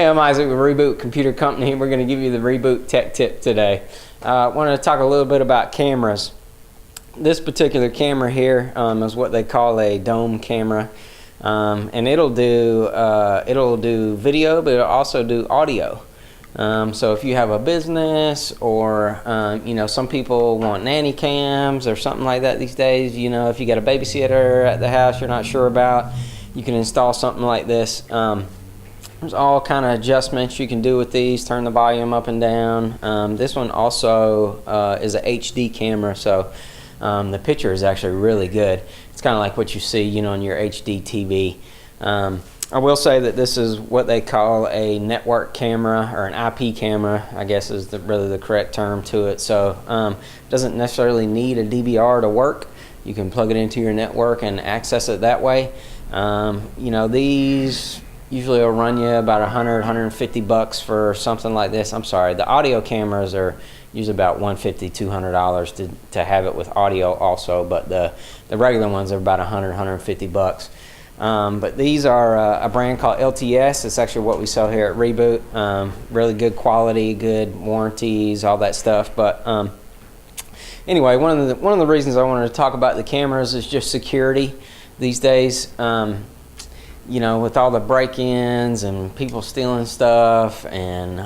Hey, I'm Isaac with Reboot Computer Company. We're going to give you the Reboot tech tip today. I wanted to talk a little bit about cameras. This particular camera here is what they call a dome camera, and it'll do video, but it'll also do audio. So if you have a business, or some people want nanny cams or something like that these days. If you got a babysitter at the house you're not sure about, you can install something like this. There's all kind of adjustments you can do with these. Turn the volume up and down. This one also is a HD camera, so the picture is actually really good. It's kind of like what you see, on your HD TV. I will say that this is what they call a network camera, or an IP camera, I guess is really the correct term to it. So it doesn't necessarily need a DVR to work. You can plug it into your network and access it that way. These usually will run you about $100–150 for something like this. I'm sorry, the audio cameras are usually about $150–200 to have it with audio also, but the regular ones are about $100–150. But these are a brand called LTS. It's actually what we sell here at Reboot. Really good quality, good warranties, all that stuff. But anyway, one of the reasons I wanted to talk about the cameras is just security these days. With all the break-ins and people stealing stuff, and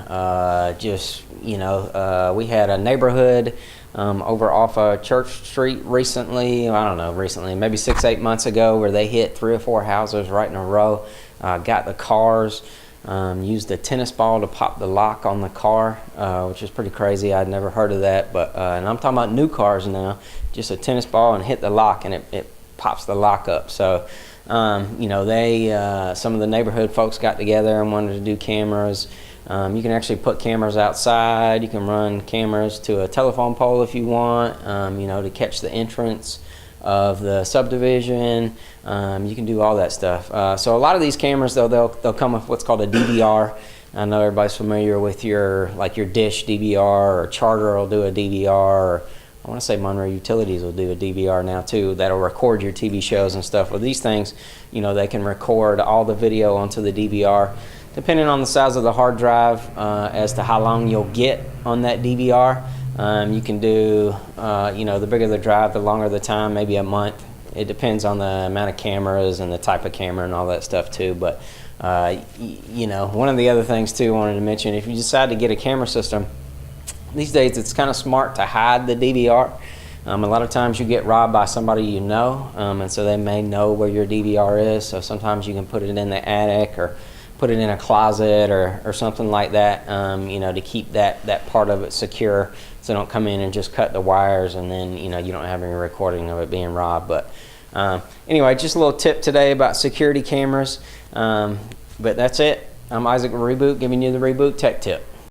we had a neighborhood over off of Church Street recently. I don't know, maybe 6–8 months ago, where they hit 3 or 4 houses right in a row. Got the cars, used a tennis ball to pop the lock on the car, which is pretty crazy. I'd never heard of that, but and I'm talking about new cars now. Just a tennis ball and hit the lock, and it pops the lock up. So some of the neighborhood folks got together and wanted to do cameras. You can actually put cameras outside. You can run cameras to a telephone pole if you want, to catch the entrance of the subdivision. You can do all that stuff. So a lot of these cameras, though, they'll come with what's called a DVR. I know everybody's familiar with your Dish DVR, or Charter will do a DVR, or I want to say Monroe Utilities will do a DVR now too. That'll record your TV shows and stuff. With these things, they can record all the video onto the DVR. Depending on the size of the hard drive, as to how long you'll get on that DVR, you can do, the bigger the drive, the longer the time, maybe a month. It depends on the amount of cameras and the type of camera and all that stuff too. But one of the other things too I wanted to mention, if you decide to get a camera system, these days it's kind of smart to hide the DVR. A lot of times you get robbed by somebody and so they may know where your DVR is. So sometimes you can put it in the attic, or put it in a closet, or something like that, to keep that part of it secure, so don't come in and just cut the wires, and then you don't have any recording of it being robbed. But anyway, just a little tip today about security cameras. But that's it. I'm Isaac with Reboot, giving you the Reboot tech tip.